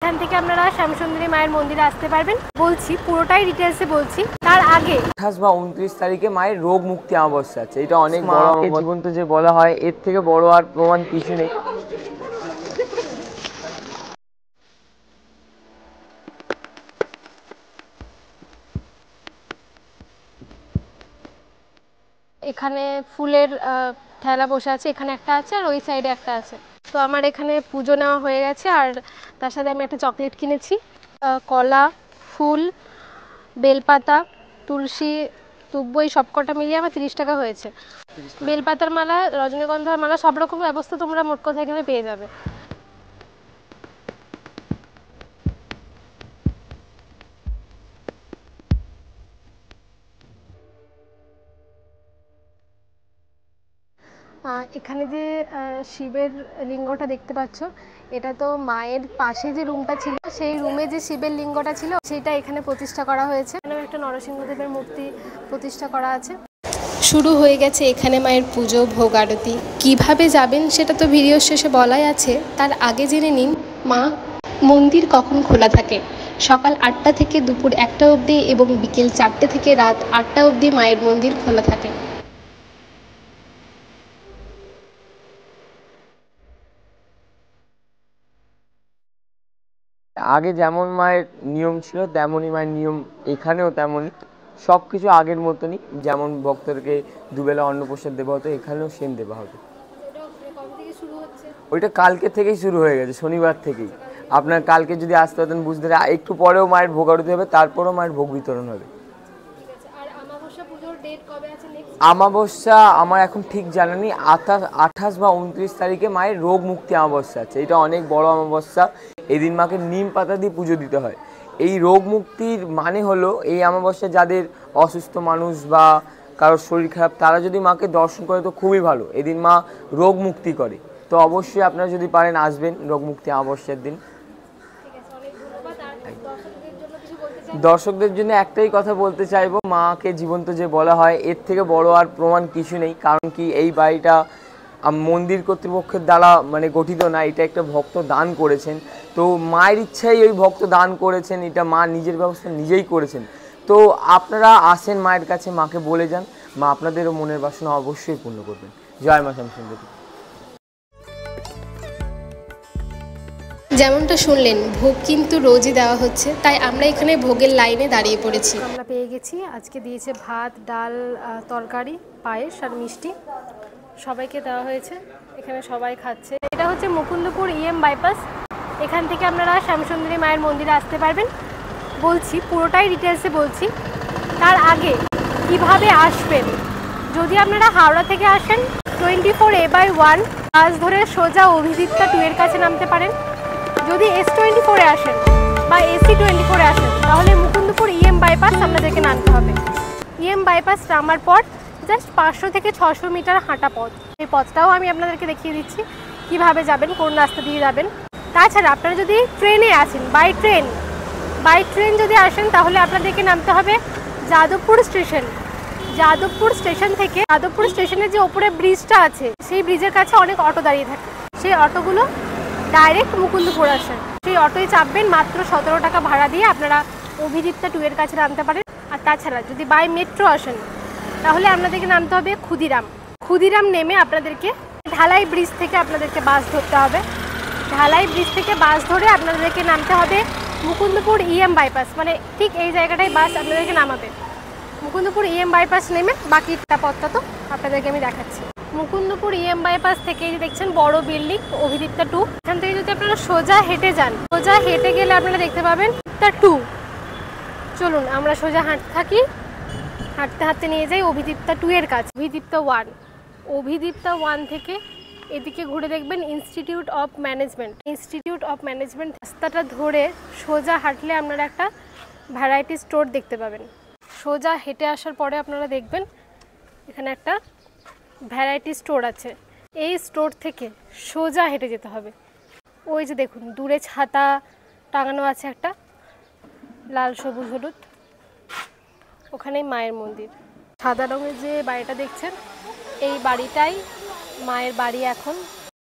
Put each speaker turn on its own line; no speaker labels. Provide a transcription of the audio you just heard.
এখান থেকে আপনারা শ্যামসুন্দরী মায়ের মন্দিরে আসতে পারবেন। বলছি পুরোটাই ডিটেলসে বলছি। তার আগে
28 বা 29 তারিখে মায়ের রোগ মুক্তি অমাবস্যা আছে। এটা অনেক বড় জীবন্ত যে বলা হয়, এর থেকে বড় আর প্রমাণ কিছু নেই।
এখানে ফুলের ঠেলা বসে আছে, এখানে একটা আছে আর ওই সাইডে একটা আছে। তো আমার এখানে পুজো নেওয়া হয়ে গেছে, আর তার সাথে আমি একটা চকলেট কিনেছি। কলা, ফুল, বেলপাতা, তুলসী, দুব্বই সবকটা মিলিয়ে আমার 30 টাকা হয়েছে। বেলপাতার মালা, রজনীগন্ধার মালা, সব রকম ব্যবস্থা তোমরা মোট কথা এখানে পেয়ে যাবে। এখানে যে শিবের লিঙ্গটা দেখতে পাচ্ছ, এটা তো মায়ের পাশে যে রুমটা ছিল, সেই রুমে যে শিবের লিঙ্গটা ছিল সেটা এখানে প্রতিষ্ঠা করা হয়েছে। এখানে একটা নরসিংহদেবের মূর্তি প্রতিষ্ঠা করা আছে। শুরু হয়ে গেছে এখানে মায়ের পুজো, ভোগ আরতি। কিভাবে যাবেন সেটা তো ভিডিওর শেষে বলাই আছে, তার আগে জেনে নিন মা মন্দির কখন খোলা থাকে। সকাল 8টা থেকে দুপুর 1টা অবধি এবং বিকেল 4টে থেকে রাত 8টা অবধি মায়ের মন্দির খোলা থাকে।
আগে যেমন মায়ের নিয়ম ছিল তেমনই মায়ের নিয়ম এখানেও তেমনই, সব কিছু আগের মতনই। যেমন ভক্তদেরকে দুবেলা অন্নপ্রসাদ দেওয়া হতো, এখানেও সেম দেওয়া হবে। ওইটা কালকে থেকেই শুরু হয়ে গেছে, শনিবার থেকেই। আপনার কালকে যদি আসতে হতেন বুঝতে, একটু পরেও মায়ের ভোগ আরতি হবে, তারপরেও মায়ের ভোগ বিতরণ হবে। আমাবস্যা আমার এখন ঠিক জানা নেই। 28 বা 29 তারিখে মায়ের রোগ মুক্তি অমাবস্যা আছে। এটা অনেক বড় অমাবস্যা। এদিন মাকে নিম পাতা দিয়ে পুজো দিতে হয়। এই রোগ মুক্তির মানে হলো, এই অমাবস্যা যাদের অসুস্থ মানুষ বা কারোর শরীর খারাপ, তারা যদি মাকে দর্শন করে তো খুবই ভালো। এদিন মা রোগ মুক্তি করে। তো অবশ্যই আপনারা যদি পারেন আসবেন রোগ মুক্তি অমাবস্যার দিন। দর্শকদের জন্য একটাই কথা বলতে চাইবো, মাকে জীবন্ত যে বলা হয়, এর থেকে বড় আর প্রমাণ কিছু নেই। কারণ কি, এই বাড়িটা মন্দির কর্তৃপক্ষের দ্বারা গঠিত না, এটা একটা ভক্ত দান করেছেন। তো মায়ের ইচ্ছাই ওই ভক্ত দান করেছেন, এটা মা নিজের ব্যবস্থা নিজেই করেছেন। তো আপনারা আসেন মায়ের কাছে, মাকে বলে যান, মা আপনাদেরও মনের বাসনা অবশ্যই পূর্ণ করবেন। জয় মা শ্যামসুন্দরী।
যেমনটা শুনলেন, ভোগ কিন্তু রোজই দেওয়া হচ্ছে, তাই আমরা এখানে ভোগের লাইনে দাঁড়িয়ে পড়েছি। আমরা পেয়ে গেছি। আজকে দিয়েছে ভাত, ডাল, তরকারি, পায়েস আর মিষ্টি, সবাইকে দেওয়া হয়েছে। এখানে সবাই খাচ্ছে। এটা হচ্ছে মুকুন্দপুর বাইপাস। এখান থেকে আপনারা শ্যামসুন্দরী মায়ের মন্দিরে আসতে পারবেন। বলছি পুরোটাই ডিটেলসে বলছি। তার আগে কিভাবে আসবেন, যদি আপনারা হাওড়া থেকে আসেন 24A/1 বাস ধরে সোজা অভিজিৎটা 2 এর কাছে নামতে পারেন। যদি S24 আসেন বা AC24 আসেন, তাহলে মুকুন্দপুর বাইপাস আপনাদেরকে নামতে হবে। বাইপাস নামার পর জাস্ট 500 থেকে 600 মিটার হাঁটা পথ। এই পথটাও আমি আপনাদেরকে দেখিয়ে দিচ্ছি কিভাবে যাবেন, কোন রাস্তা দিয়ে যাবেন। তাছাড়া আপনারা যদি ট্রেনে আসেন, বাই ট্রেন যদি আসেন, তাহলে আপনাদেরকে নামতে হবে যাদবপুর স্টেশন। যাদবপুর স্টেশন থেকে, যাদবপুর স্টেশনের যে ওপরে ব্রিজটা আছে, সেই ব্রিজের কাছে অনেক অটো দাঁড়িয়ে থাকে। সেই অটোগুলো ডাইরেক্ট মুকুন্দপুর আসে। সেই অটোয় চাপবেন, মাত্র 17 টাকা ভাড়া দিয়ে আপনারা অভিজিৎটা 2 এর কাছে নামতে পারেন। আর তাছাড়া যদি বাই মেট্রো আসেন, তাহলে আপনাদেরকে নামতে হবে ক্ষুদিরাম নেমে আপনাদেরকে ঢালাই ব্রিজ থেকে আপনাদেরকে বাস ধরতে হবে। ঢালাই ব্রিজ থেকে বাস ধরে আপনাদেরকে নামতে হবে মুকুন্দপুর বাইপাস, মানে ঠিক এই জায়গাটায় বাস আপনাদেরকে নামাবে। মুকুন্দপুর বাইপাস নেমে বাকিটা পথটা তো আপনাদেরকে আমি দেখাচ্ছি। মুকুন্দপুর বাইপাস থেকে এই যে দেখছেন বড় বিল্ডিং অভিদীপ্তা 2, এখান থেকে যদি আপনারা সোজা হেঁটে যান, সোজা হেঁটে গেলে আপনারা দেখতে পাবেন অভিদীপ্তা 2। চলুন আমরা সোজা হাঁটতে থাকি, হাঁটতে হাঁটতে নিয়ে যাই অভিদীপ্তা 2 এর কাছে। অভিদীপ্তা 1 থেকে এদিকে ঘুরে দেখবেন ইনস্টিটিউট অফ ম্যানেজমেন্ট। রাস্তাটা ধরে সোজা হাঁটলে আপনারা একটা ভ্যারাইটি স্টোর দেখতে পাবেন। সোজা হেঁটে আসার পরে আপনারা দেখবেন এখানে একটা ভ্যারাইটি স্টোর আছে। এই স্টোর থেকে সোজা হেঁটে যেতে হবে। ওই যে দেখুন দূরে ছাতা টাঙানো আছে একটা, লাল সবুজ হলুদ, ওখানেই মায়ের মন্দির। সাদা রঙের যে বাড়িটা দেখছেন, এই বাড়িটাই মায়ের বাড়ি এখন।